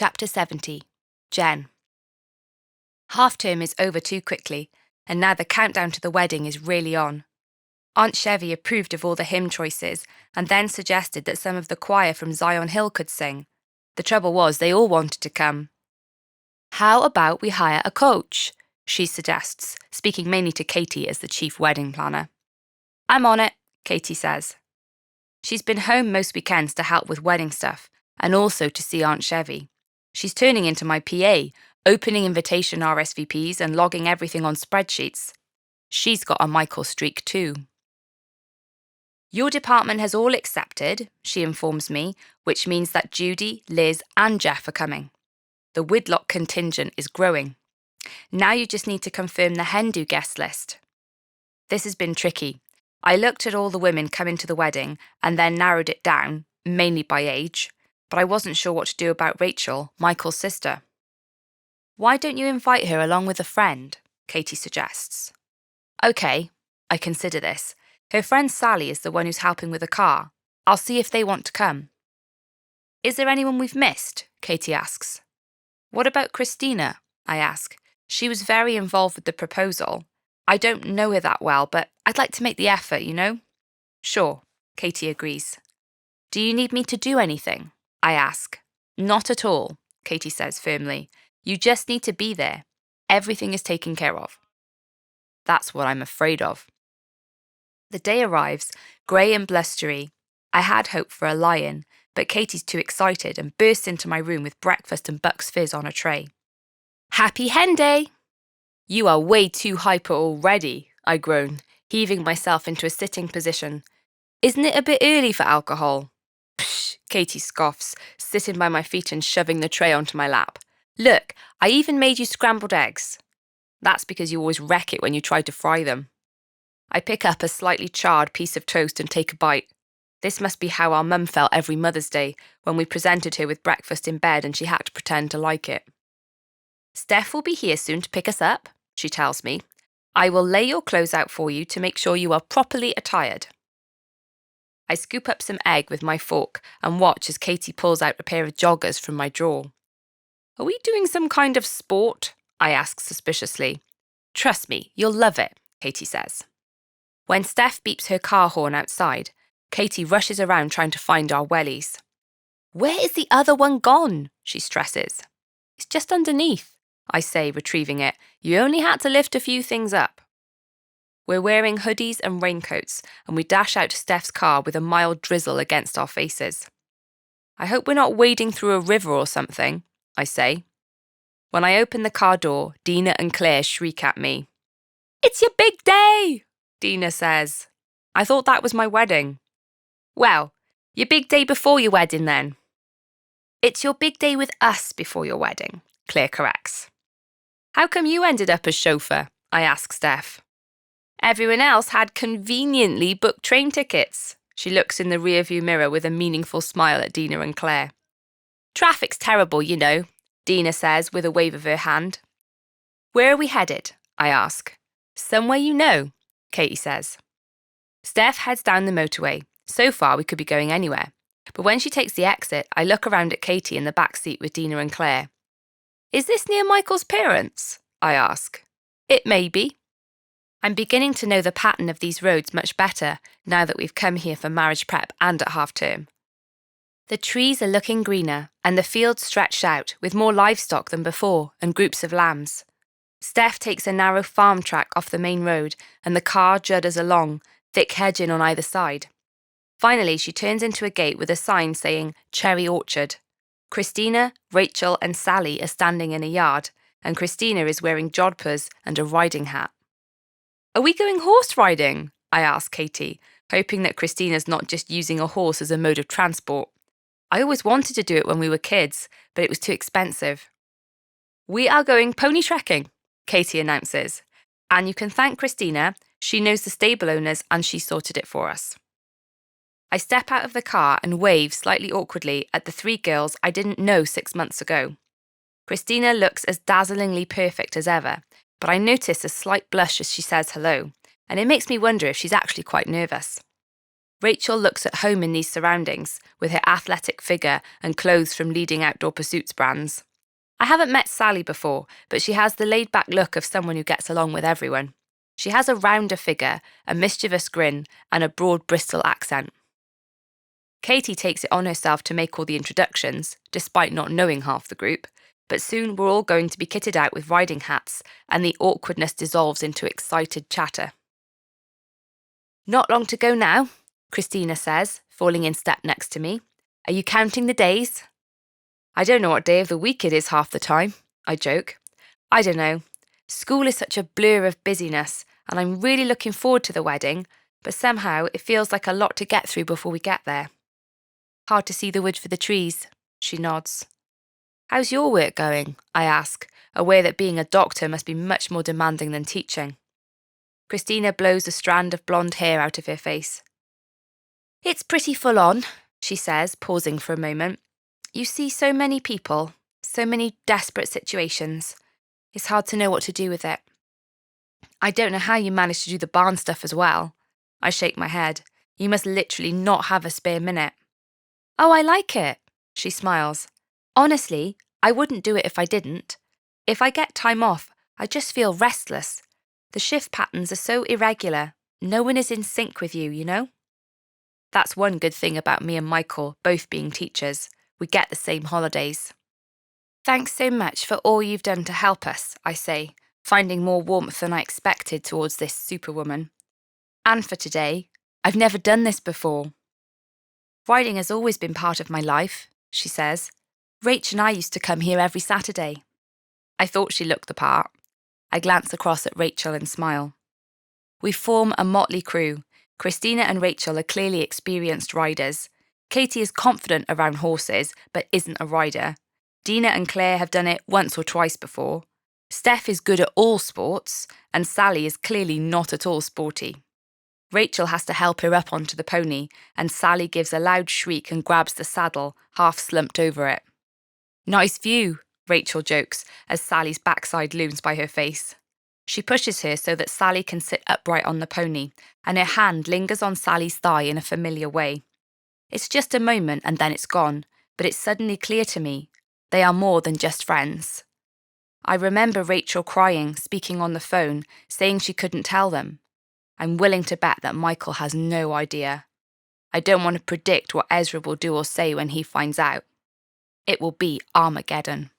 Chapter 70. Jen. Half-term is over too quickly, and now the countdown to the wedding is really on. Aunt Chevy approved of all the hymn choices and then suggested that some of the choir from Zion Hill could sing. The trouble was they all wanted to come. "How about we hire a coach?" she suggests, speaking mainly to Katie as the chief wedding planner. "I'm on it," Katie says. She's been home most weekends to help with wedding stuff and also to see Aunt Chevy. She's turning into my PA, opening invitation RSVPs and logging everything on spreadsheets. She's got a Michael streak too. "Your department has all accepted," she informs me, which means that Judy, Liz and Jeff are coming. The Whitlock contingent is growing. Now you just need to confirm the hen-do guest list. This has been tricky. I looked at all the women coming to the wedding and then narrowed it down, mainly by age, but I wasn't sure what to do about Rachel, Michael's sister. "Why don't you invite her along with a friend?" Katie suggests. "Okay, I consider this. Her friend Sally is the one who's helping with the car. I'll see if they want to come." "Is there anyone we've missed?" Katie asks. "What about Christina?" I ask. "She was very involved with the proposal. I don't know her that well, but I'd like to make the effort, you know?" "Sure," Katie agrees. "Do you need me to do anything?" I ask. "Not at all," Katie says firmly. "You just need to be there. Everything is taken care of." That's what I'm afraid of. The day arrives, grey and blustery. I had hoped for a lie-in, but Katie's too excited and bursts into my room with breakfast and Bucks Fizz on a tray. "Happy Hen Day!" "You are way too hyper already," I groan, heaving myself into a sitting position. "Isn't it a bit early for alcohol?" "Psh," Katie scoffs, sitting by my feet and shoving the tray onto my lap. "Look, I even made you scrambled eggs." "That's because you always wreck it when you try to fry them." I pick up a slightly charred piece of toast and take a bite. This must be how our mum felt every Mother's Day when we presented her with breakfast in bed and she had to pretend to like it. "Steph will be here soon to pick us up," she tells me. "I will lay your clothes out for you to make sure you are properly attired." I scoop up some egg with my fork and watch as Katie pulls out a pair of joggers from my drawer. "Are we doing some kind of sport?" I ask suspiciously. "Trust me, you'll love it," Katie says. When Steph beeps her car horn outside, Katie rushes around trying to find our wellies. "Where is the other one gone?" she stresses. "It's just underneath," I say, retrieving it. "You only had to lift a few things up." We're wearing hoodies and raincoats, and we dash out to Steph's car with a mild drizzle against our faces. "I hope we're not wading through a river or something," I say. When I open the car door, Dina and Claire shriek at me. "It's your big day!" Dina says. "I thought that was my wedding." "Well, your big day before your wedding then." "It's your big day with us before your wedding," Claire corrects. "How come you ended up as chauffeur?" I ask Steph. "Everyone else had conveniently booked train tickets." She looks in the rearview mirror with a meaningful smile at Dina and Claire. "Traffic's terrible, you know," Dina says with a wave of her hand. "Where are we headed?" I ask. "Somewhere you know," Katie says. Steph heads down the motorway. So far, we could be going anywhere. But when she takes the exit, I look around at Katie in the back seat with Dina and Claire. "Is this near Michael's parents?" I ask. "It may be." I'm beginning to know the pattern of these roads much better now that we've come here for marriage prep and at half-term. The trees are looking greener and the fields stretched out with more livestock than before and groups of lambs. Steph takes a narrow farm track off the main road and the car judders along, thick hedging on either side. Finally, she turns into a gate with a sign saying Cherry Orchard. Christina, Rachel and Sally are standing in a yard, and Christina is wearing jodhpurs and a riding hat. "Are we going horse riding?" I ask Katie, hoping that Christina's not just using a horse as a mode of transport. I always wanted to do it when we were kids, but it was too expensive. "We are going pony trekking," Katie announces. "And you can thank Christina. She knows the stable owners and she sorted it for us." I step out of the car and wave slightly awkwardly at the three girls I didn't know 6 months ago. Christina looks as dazzlingly perfect as ever, but I notice a slight blush as she says hello, and it makes me wonder if she's actually quite nervous. Rachel looks at home in these surroundings, with her athletic figure and clothes from leading outdoor pursuits brands. I haven't met Sally before, but she has the laid-back look of someone who gets along with everyone. She has a rounder figure, a mischievous grin, and a broad Bristol accent. Katie takes it on herself to make all the introductions, despite not knowing half the group, but soon we're all going to be kitted out with riding hats, and the awkwardness dissolves into excited chatter. Not long to go now, Christina says, falling in step next to me. Are you counting the days? I don't know what day of the week it is half the time, I joke. I don't know. School is such a blur of busyness, and I'm really looking forward to the wedding, but somehow it feels like a lot to get through before we get there. Hard to see the wood for the trees, she nods. How's your work going? I ask, aware that being a doctor must be much more demanding than teaching. Christina blows a strand of blonde hair out of her face. It's pretty full on, she says, pausing for a moment. You see so many people, so many desperate situations. It's hard to know what to do with it. I don't know how you manage to do the barn stuff as well. I shake my head. You must literally not have a spare minute. Oh, I like it, she smiles. Honestly, I wouldn't do it if I didn't. If I get time off, I just feel restless. The shift patterns are so irregular. No one is in sync with you, you know? That's one good thing about me and Michael, both being teachers. We get the same holidays. Thanks so much for all you've done to help us, I say, finding more warmth than I expected towards this superwoman. And for today, I've never done this before. Riding has always been part of my life, she says. Rach and I used to come here every Saturday. I thought she looked the part. I glance across at Rachel and smile. We form a motley crew. Christina and Rachel are clearly experienced riders. Katie is confident around horses, but isn't a rider. Dina and Claire have done it once or twice before. Steph is good at all sports, and Sally is clearly not at all sporty. Rachel has to help her up onto the pony, and Sally gives a loud shriek and grabs the saddle, half slumped over it. Nice view, Rachel jokes, as Sally's backside looms by her face. She pushes her so that Sally can sit upright on the pony, and her hand lingers on Sally's thigh in a familiar way. It's just a moment and then it's gone, but it's suddenly clear to me. They are more than just friends. I remember Rachel crying, speaking on the phone, saying she couldn't tell them. I'm willing to bet that Michael has no idea. I don't want to predict what Ezra will do or say when he finds out. It will be Armageddon.